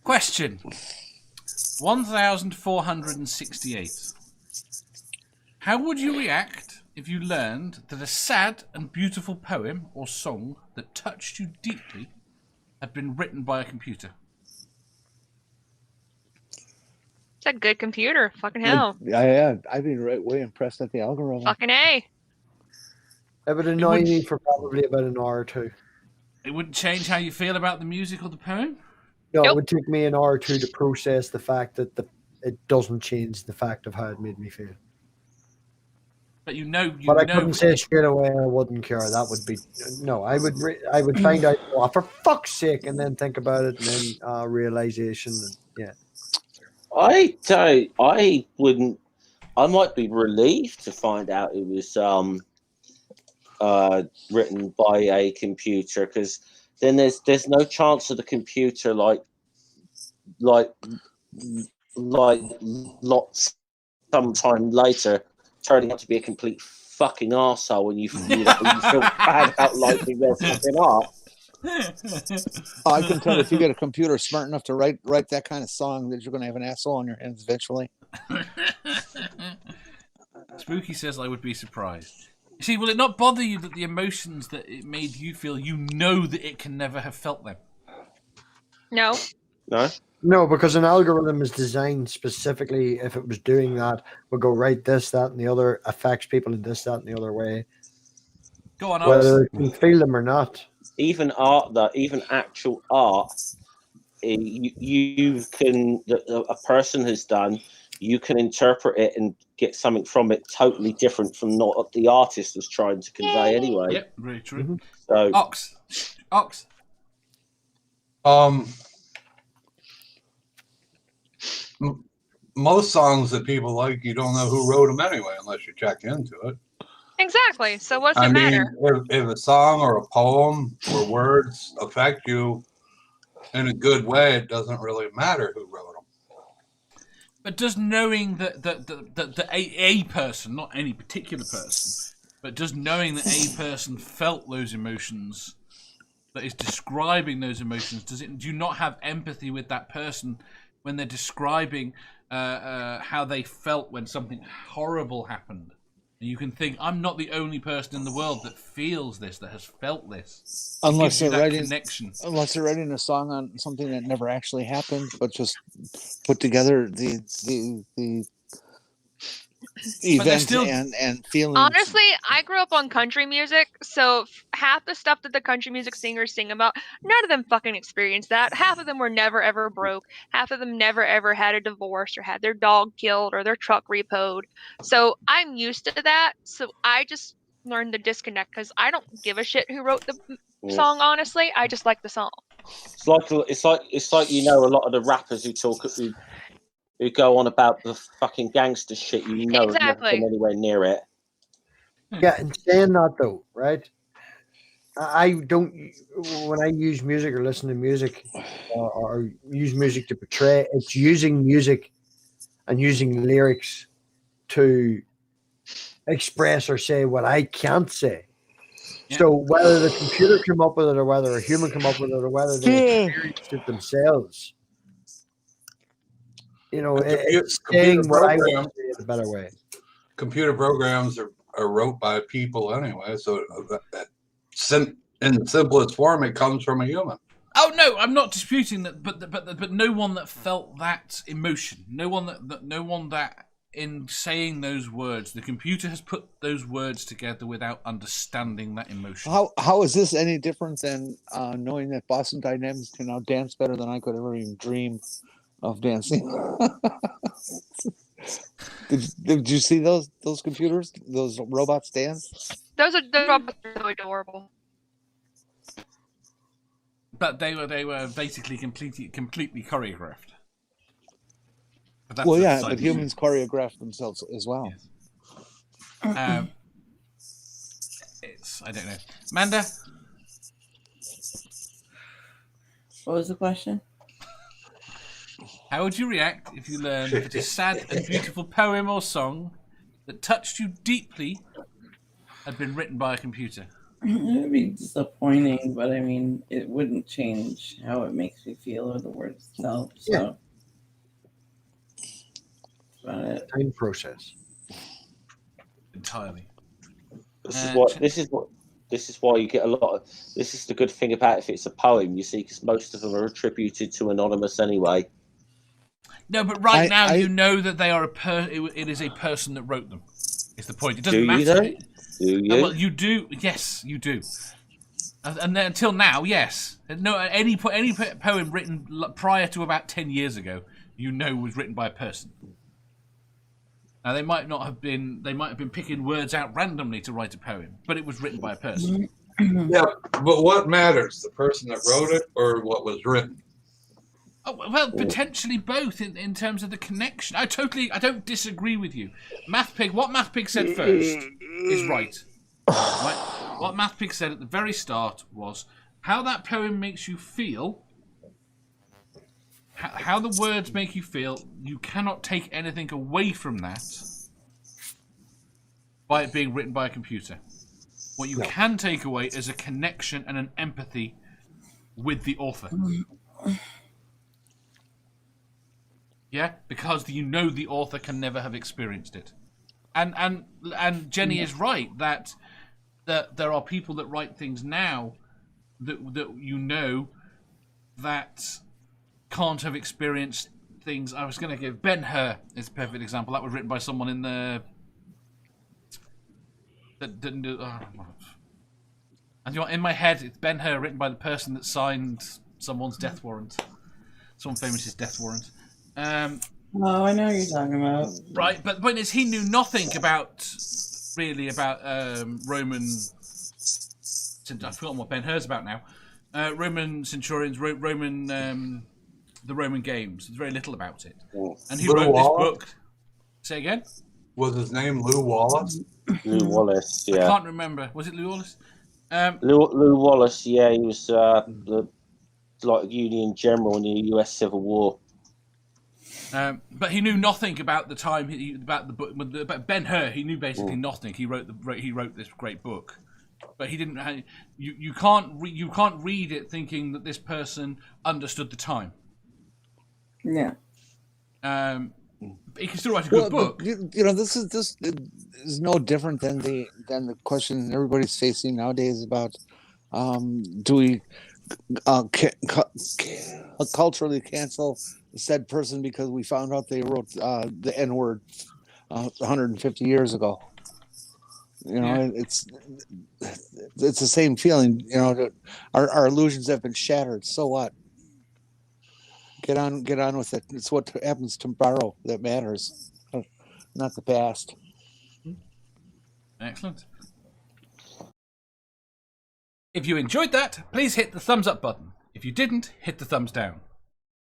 Question 1468. How would you react if you learned that a sad and beautiful poem or song that touched you deeply had been written by a computer? It's a good computer. Fucking hell. I'd be way impressed at the algorithm. Fucking A. It would annoy me for probably about an hour or two. It wouldn't change how you feel about the music or the poem? No, Nope. it would take me an hour or two to process the fact that it doesn't change the fact of how it made me feel. But you know, But I couldn't say straight away I wouldn't care. That would be no. I would find out, oh, for fuck's sake, and then think about it, and then realization. And, yeah. I wouldn't. I might be relieved to find out it was written by a computer, because then there's no chance of the computer like lots sometime later turning out to be a complete fucking arsehole and you feel bad about liking their fucking art. I can tell if you get a computer smart enough to write that kind of song that you're going to have an asshole on your hands eventually. Spooky says I would be surprised. See, will it not bother you that the emotions that it made you feel, you know that it can never have felt them? No. No? No, because an algorithm is designed specifically, if it was doing that, would go right this, that, and the other, affects people in this, that, and the other way. Go on, whether it can feel them or not. Even actual art, you can, a person has done, you can interpret it and get something from it totally different from what the artist was trying to convey anyway. Yep, very true. Mm-hmm. So, Ox. Most songs that people like, you don't know who wrote them anyway, unless you check into it. Exactly. So what's it matter? If a song or a poem or words affect you in a good way, it doesn't really matter who wrote them. But does knowing that a person, not any particular person, but does knowing that a person felt those emotions, that is describing those emotions, do you not have empathy with that person when they're describing how they felt when something horrible happened? And you can think, I'm not the only person in the world that feels this, that has felt this. Unless they're writing a song on something that never actually happened, but just put together the events and feelings. Honestly, I grew up on country music, so half the stuff that the country music singers sing about, none of them fucking experienced that. Half of them were never ever broke. Half of them never ever had a divorce or had their dog killed or their truck repoed. So I'm used to that. So I just learned to disconnect because I don't give a shit who wrote the song. Honestly, I just like the song. it's like a lot of the rappers who go on about the fucking gangster shit, have never been anywhere near it. Yeah, and saying that though, right? I don't, when I use music or listen to music or use music to portray, it's using music and using lyrics to express or say what I can't say. Yeah. So whether the computer come up with it or whether a human come up with it or whether they experienced it themselves, it's saying what I want to say in a better way. Computer programs are wrote by people anyway, so in the simplest form, it comes from a human. Oh no, I'm not disputing that, but no one that felt that emotion, no one that in saying those words, the computer has put those words together without understanding that emotion. How is this any different than knowing that Boston Dynamics can now dance better than I could ever even dream of dancing? Did you see those computers, those robots dance? The robots are so adorable. But they were basically completely choreographed. But humans choreograph themselves as well. Yes. I don't know. Amanda? What was the question? How would you react if you learned that a sad and beautiful poem or song that touched you deeply had been written by a computer? It would be disappointing, but I mean, it wouldn't change how it makes me feel or the word itself. So, that's about it. Time process. Entirely. This is why you get a lot of. This is the good thing about if it's a poem, you see, because most of them are attributed to anonymous anyway. No, but now you know that they are it is a person that wrote them. It's the point. It doesn't matter. Do you? Well, you do. Yes, you do. And then, until now, yes. No, any poem written prior to about 10 years ago, you know, was written by a person. Now they might have been picking words out randomly to write a poem, but it was written by a person. Yeah, but what matters, the person that wrote it or what was written? Oh, well, potentially both in terms of the connection. I don't disagree with you. What MathPig said first is right. Right. What MathPig said at the very start was how that poem makes you feel. How the words make you feel, you cannot take anything away from that by it being written by a computer. What you can take away is a connection and an empathy with the author. Yeah, because you know the author can never have experienced it. And Jenny is right that there are people that write things now that you know that can't have experienced things. I was going to give Ben-Hur is a perfect example. That was written by someone in the that didn't do. And you know, in my head, it's Ben-Hur written by the person that signed someone's death warrant, someone famous's death warrant. Oh, I know what you're talking about. Right, but the point is, he knew nothing about Roman. I've forgotten what Ben-Hur's about now. Roman centurions, the Roman games. There's very little about it. And he wrote this book. Say again? Was his name Lou Wallace? Lou Wallace, yeah. I can't remember. Was it Lou Wallace? Lou Wallace, yeah, he was the Union General in the U.S. Civil War. But he knew nothing about the time about the book. About Ben-Hur, he knew basically nothing. He wrote this great book, but he didn't. You can't read it thinking that this person understood the time. Yeah. He can still write a good book. You know, this is no different than the question everybody's facing nowadays about do we culturally cancel said person because we found out they wrote the N-word 150 years ago. You know, it's the same feeling. You know, our illusions have been shattered. So what? Get on with it. It's what happens tomorrow that matters, not the past. Excellent. If you enjoyed that, please hit the thumbs up button. If you didn't, hit the thumbs down.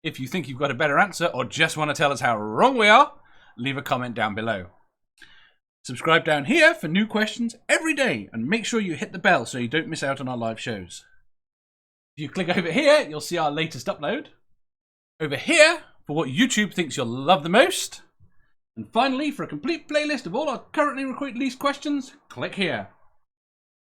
If you think you've got a better answer or just want to tell us how wrong we are, leave a comment down below. Subscribe down here for new questions every day and make sure you hit the bell so you don't miss out on our live shows. If you click over here, you'll see our latest upload. Over here, for what YouTube thinks you'll love the most. And finally, for a complete playlist of all our currently released questions, click here.